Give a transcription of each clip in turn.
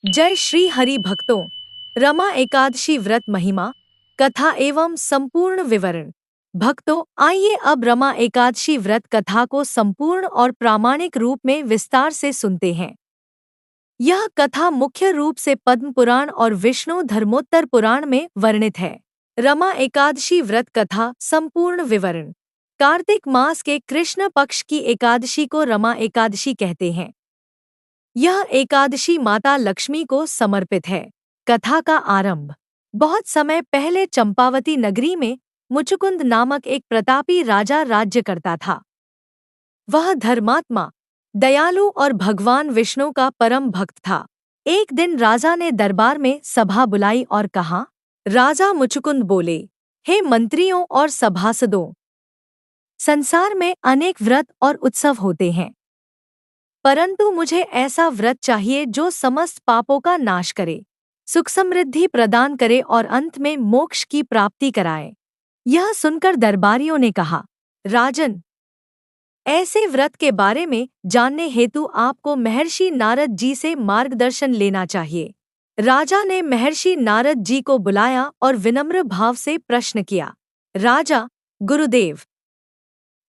जय श्री हरि भक्तों। रमा एकादशी व्रत महिमा, कथा एवं संपूर्ण विवरण। भक्तों, आइए अब रमा एकादशी व्रत कथा को संपूर्ण और प्रामाणिक रूप में विस्तार से सुनते हैं। यह कथा मुख्य रूप से पद्म पुराण और विष्णु धर्मोत्तर पुराण में वर्णित है। रमा एकादशी व्रत कथा संपूर्ण विवरण। कार्तिक मास के कृष्ण पक्ष की एकादशी को रमा एकादशी कहते हैं। यह एकादशी माता लक्ष्मी को समर्पित है। कथा का आरंभ। बहुत समय पहले चंपावती नगरी में मुचुकुंद नामक एक प्रतापी राजा राज्य करता था। वह धर्मात्मा, दयालु और भगवान विष्णु का परम भक्त था। एक दिन राजा ने दरबार में सभा बुलाई और कहा, राजा मुचुकुंद बोले, हे मंत्रियों और सभासदों, संसार में अनेक व्रत और उत्सव होते हैं, परंतु मुझे ऐसा व्रत चाहिए जो समस्त पापों का नाश करे, सुख समृद्धि प्रदान करे और अंत में मोक्ष की प्राप्ति कराए। यह सुनकर दरबारियों ने कहा, राजन, ऐसे व्रत के बारे में जानने हेतु आपको महर्षि नारद जी से मार्गदर्शन लेना चाहिए। राजा ने महर्षि नारद जी को बुलाया और विनम्र भाव से प्रश्न किया, राजा, गुरुदेव,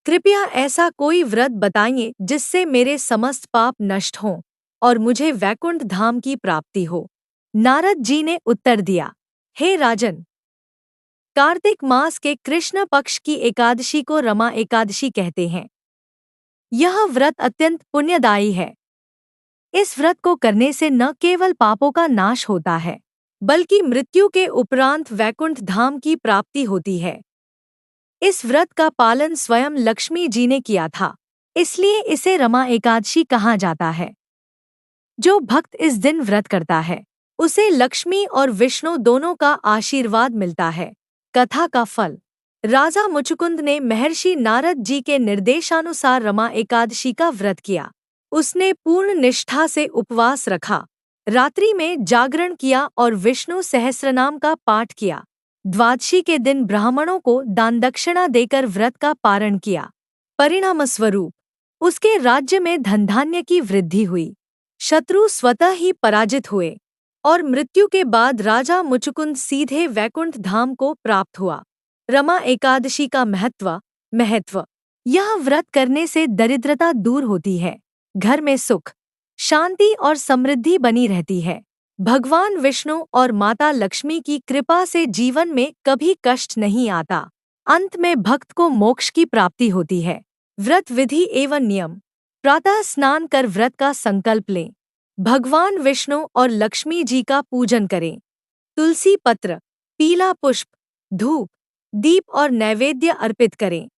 कृपया ऐसा कोई व्रत बताइए जिससे मेरे समस्त पाप नष्ट हों और मुझे वैकुंठ धाम की प्राप्ति हो। नारद जी ने उत्तर दिया, हे राजन, कार्तिक मास के कृष्ण पक्ष की एकादशी को रमा एकादशी कहते हैं। यह व्रत अत्यंत पुण्यदायी है। इस व्रत को करने से न केवल पापों का नाश होता है, बल्कि मृत्यु के उपरांत वैकुंठ धाम की प्राप्ति होती है। इस व्रत का पालन स्वयं लक्ष्मी जी ने किया था, इसलिए इसे रमा एकादशी कहा जाता है। जो भक्त इस दिन व्रत करता है, उसे लक्ष्मी और विष्णु दोनों का आशीर्वाद मिलता है। कथा का फल। राजा मुचुकुंद ने महर्षि नारद जी के निर्देशानुसार रमा एकादशी का व्रत किया। उसने पूर्ण निष्ठा से उपवास रखा, रात्रि में जागरण किया और विष्णु सहस्रनाम का पाठ किया। द्वादशी के दिन ब्राह्मणों को दान दक्षिणा देकर व्रत का पारण किया। परिणामस्वरूप उसके राज्य में धन धान्य की वृद्धि हुई, शत्रु स्वतः ही पराजित हुए और मृत्यु के बाद राजा मुचुकुंद सीधे वैकुंठ धाम को प्राप्त हुआ। रमा एकादशी का महत्व। यह व्रत करने से दरिद्रता दूर होती है, घर में सुख, शांति और समृद्धि बनी रहती है। भगवान विष्णु और माता लक्ष्मी की कृपा से जीवन में कभी कष्ट नहीं आता। अंत में भक्त को मोक्ष की प्राप्ति होती है। व्रत विधि एवं नियम। प्रातः स्नान कर व्रत का संकल्प लें। भगवान विष्णु और लक्ष्मी जी का पूजन करें। तुलसी पत्र, पीला पुष्प, धूप, दीप और नैवेद्य अर्पित करें।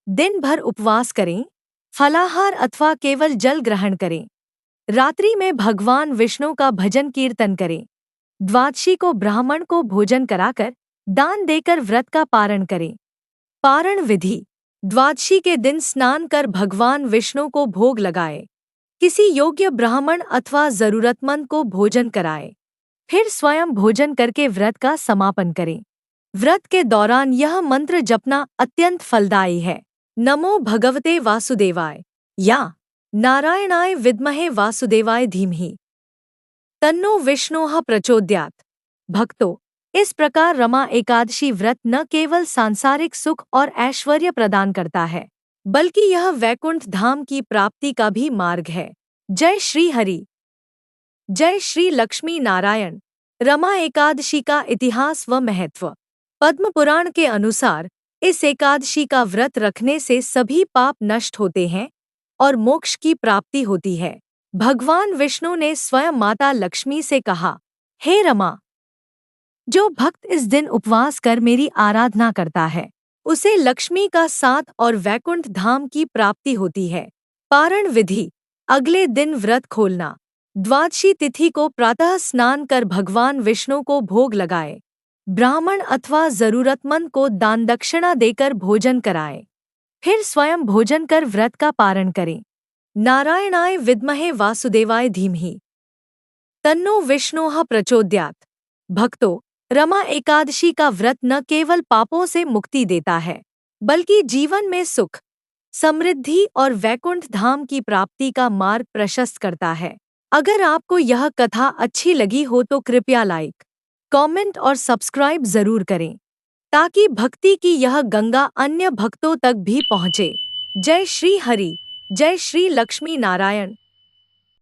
दिन भर उपवास करें। फलाहार अथवा केवल जल ग्रहण करें। रात्रि में भगवान विष्णु का भजन कीर्तन करें। द्वादशी को ब्राह्मण को भोजन कराकर दान देकर व्रत का पारण करें। पारण विधि। द्वादशी के दिन स्नान कर भगवान विष्णु को भोग लगाए। किसी योग्य ब्राह्मण अथवा जरूरतमंद को भोजन कराए, फिर स्वयं भोजन करके व्रत का समापन करें। व्रत के दौरान यह मंत्र जपना अत्यंत फलदायी है। नमो भगवते वासुदेवाय, या नारायणाय विद्महे वासुदेवाय धीमहि, तन्नो विष्णुः प्रचोदयात्। भक्तों, इस प्रकार रमा एकादशी व्रत न केवल सांसारिक सुख और ऐश्वर्य प्रदान करता है, बल्कि यह वैकुंठ धाम की प्राप्ति का भी मार्ग है। जय श्री हरि। जय श्री लक्ष्मी नारायण। रमा एकादशी का इतिहास व महत्व। पद्म पुराण के अनुसार इस एकादशी का व्रत रखने से सभी पाप नष्ट होते हैं और मोक्ष की प्राप्ति होती है। भगवान विष्णु ने स्वयं माता लक्ष्मी से कहा, हे रमा, जो भक्त इस दिन उपवास कर मेरी आराधना करता है, उसे लक्ष्मी का साथ और वैकुंठ धाम की प्राप्ति होती है। पारण विधि। अगले दिन व्रत खोलना। द्वादशी तिथि को प्रातः स्नान कर भगवान विष्णु को भोग लगाए। ब्राह्मण अथवा जरूरतमंद को दान दक्षिणा देकर भोजन कराए, फिर स्वयं भोजन कर व्रत का पारण करें। नारायणाय विद्महे वासुदेवाय धीमहि, तन्नो विष्णुः प्रचोदयात्। भक्तों, रमा एकादशी का व्रत न केवल पापों से मुक्ति देता है, बल्कि जीवन में सुख, समृद्धि और वैकुंठ धाम की प्राप्ति का मार्ग प्रशस्त करता है। अगर आपको यह कथा अच्छी लगी हो तो कृपया लाइक, कमेंट और सब्सक्राइब जरूर करें ताकि भक्ति की यह गंगा अन्य भक्तों तक भी पहुँचे। जय श्री हरि, जय श्री लक्ष्मी नारायण।